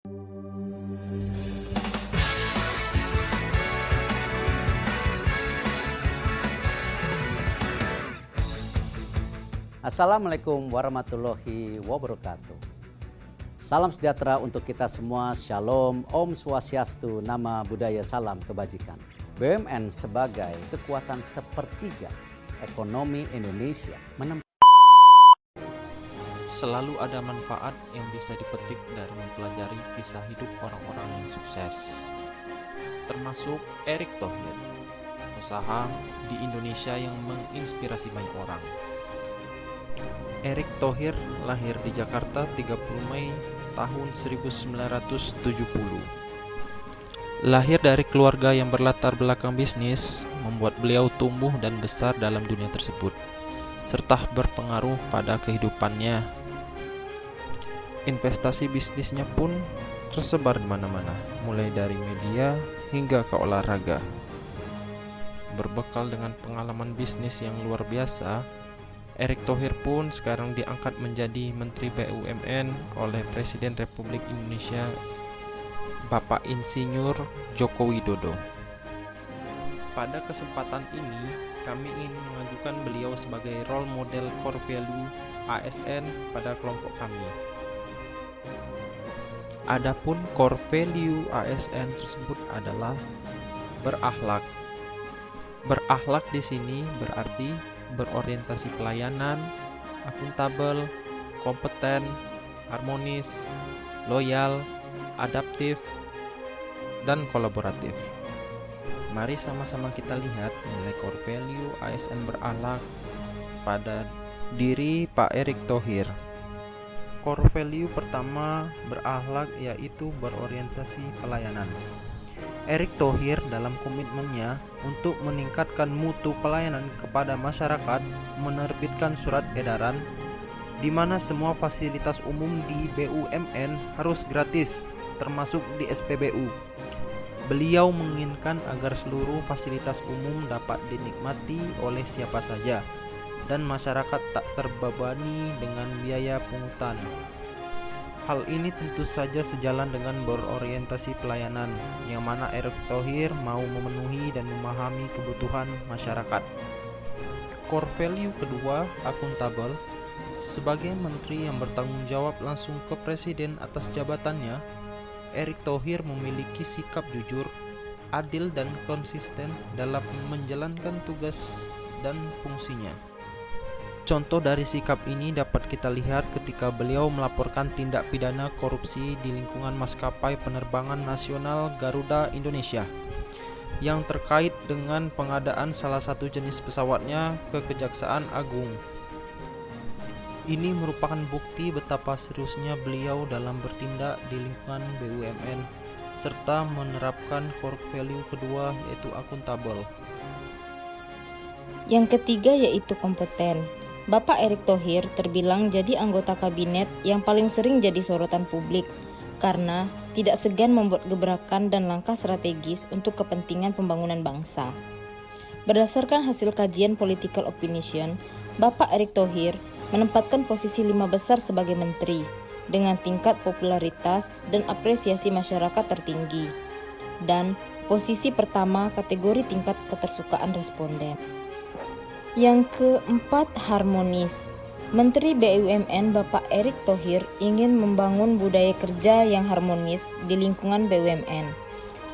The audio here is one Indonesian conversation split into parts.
Assalamualaikum warahmatullahi wabarakatuh. Salam sejahtera untuk kita semua. Shalom, Om Swastiastu, Nama Budaya, Salam Kebajikan. BUMN sebagai kekuatan sepertiga ekonomi Indonesia Selalu ada manfaat yang bisa dipetik dari mempelajari kisah hidup orang-orang yang sukses, termasuk Erick Thohir, usaha di Indonesia yang menginspirasi banyak orang. Erick Thohir lahir di Jakarta 30 Mei tahun 1970. Lahir dari keluarga yang berlatar belakang bisnis, membuat beliau tumbuh dan besar dalam dunia tersebut, serta berpengaruh pada kehidupannya. Investasi bisnisnya pun tersebar di mana-mana, mulai dari media hingga ke olahraga. Berbekal dengan pengalaman bisnis yang luar biasa, Erick Thohir pun sekarang diangkat menjadi Menteri BUMN oleh Presiden Republik Indonesia Bapak Insinyur Joko Widodo. Pada kesempatan ini, kami ingin mengajukan beliau sebagai role model core value ASN pada kelompok kami. Adapun core value ASN tersebut adalah berakhlak. Berakhlak di sini berarti berorientasi pelayanan, akuntabel, kompeten, harmonis, loyal, adaptif, dan kolaboratif. Mari sama-sama kita lihat nilai core value ASN berakhlak pada diri Pak Erick Thohir. Core value pertama berakhlak yaitu berorientasi pelayanan. Erick Thohir dalam komitmennya untuk meningkatkan mutu pelayanan kepada masyarakat menerbitkan surat edaran di mana semua fasilitas umum di BUMN harus gratis, termasuk di SPBU. Beliau menginginkan agar seluruh fasilitas umum dapat dinikmati oleh siapa saja dan masyarakat tak terbebani dengan biaya pungutan. Hal ini tentu saja sejalan dengan berorientasi pelayanan, yang mana Erick Thohir mau memenuhi dan memahami kebutuhan masyarakat. Core value kedua, akuntabel. Sebagai menteri yang bertanggung jawab langsung ke presiden atas jabatannya, Erick Thohir memiliki sikap jujur, adil dan konsisten dalam menjalankan tugas dan fungsinya. Contoh dari sikap ini dapat kita lihat ketika beliau melaporkan tindak pidana korupsi di lingkungan maskapai penerbangan nasional Garuda Indonesia yang terkait dengan pengadaan salah satu jenis pesawatnya ke Kejaksaan Agung. Ini merupakan bukti betapa seriusnya beliau dalam bertindak di lingkungan BUMN serta menerapkan core value kedua yaitu akuntabel. Yang ketiga yaitu kompeten. Bapak Erick Thohir terbilang jadi anggota kabinet yang paling sering jadi sorotan publik karena tidak segan membuat gebrakan dan langkah strategis untuk kepentingan pembangunan bangsa. Berdasarkan hasil kajian political opinion, Bapak Erick Thohir menempatkan posisi 5 besar sebagai menteri dengan tingkat popularitas dan apresiasi masyarakat tertinggi, dan posisi pertama kategori tingkat ketersukaan responden. Yang keempat, harmonis. Menteri BUMN Bapak Erick Thohir ingin membangun budaya kerja yang harmonis di lingkungan BUMN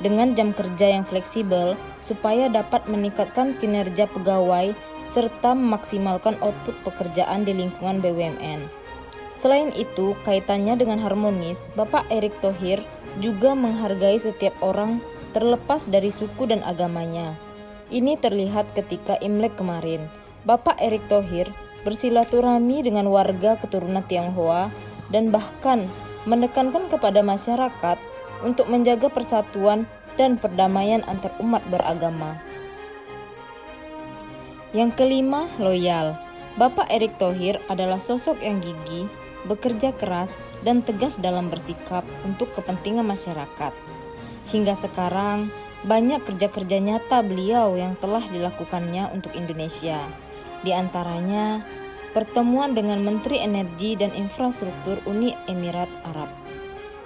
dengan jam kerja yang fleksibel supaya dapat meningkatkan kinerja pegawai serta memaksimalkan output pekerjaan di lingkungan BUMN. Selain itu, kaitannya dengan harmonis, Bapak Erick Thohir juga menghargai setiap orang terlepas dari suku dan agamanya. Ini terlihat ketika Imlek kemarin. Bapak Erick Thohir bersilaturahmi dengan warga keturunan Tionghoa dan bahkan menekankan kepada masyarakat untuk menjaga persatuan dan perdamaian antar umat beragama. Yang kelima, loyal. Bapak Erick Thohir adalah sosok yang gigih, bekerja keras, dan tegas dalam bersikap untuk kepentingan masyarakat. Hingga sekarang, banyak kerja-kerja nyata beliau yang telah dilakukannya untuk Indonesia. Di antaranya, pertemuan dengan Menteri Energi dan Infrastruktur Uni Emirat Arab.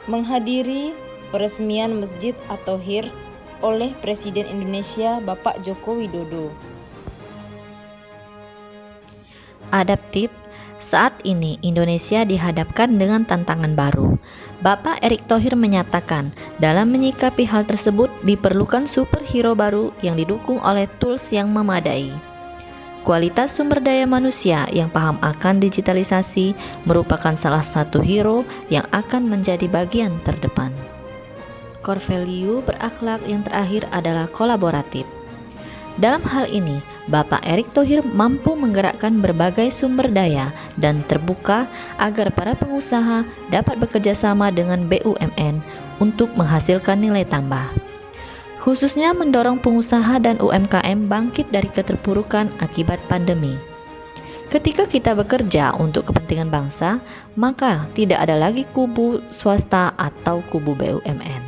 menghadiri peresmian Masjid At-Thohir oleh Presiden Indonesia Bapak Joko Widodo. Adaptif. Saat ini Indonesia dihadapkan dengan tantangan baru. Bapak Erick Thohir menyatakan, dalam menyikapi hal tersebut diperlukan superhero baru yang didukung oleh tools yang memadai. Kualitas sumber daya manusia yang paham akan digitalisasi merupakan salah satu hero yang akan menjadi bagian terdepan. Core value berakhlak yang terakhir adalah kolaboratif. Dalam hal ini, Bapak Erick Thohir mampu menggerakkan berbagai sumber daya dan terbuka agar para pengusaha dapat bekerja sama dengan BUMN untuk menghasilkan nilai tambah. Khususnya mendorong pengusaha dan UMKM bangkit dari keterpurukan akibat pandemi. Ketika kita bekerja untuk kepentingan bangsa, maka tidak ada lagi kubu swasta atau kubu BUMN.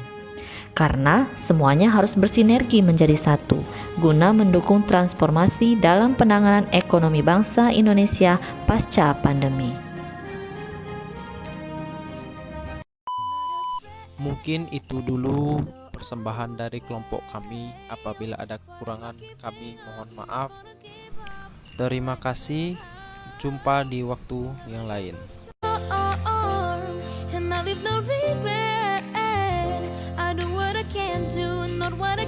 Karena semuanya harus bersinergi menjadi satu, guna mendukung transformasi dalam penanganan ekonomi bangsa Indonesia pasca pandemi. Mungkin itu dulu persembahan dari kelompok kami. Apabila ada kekurangan, kami mohon maaf. Terima kasih. Jumpa di waktu yang lain. And I leave no regret. I do what I can do, not what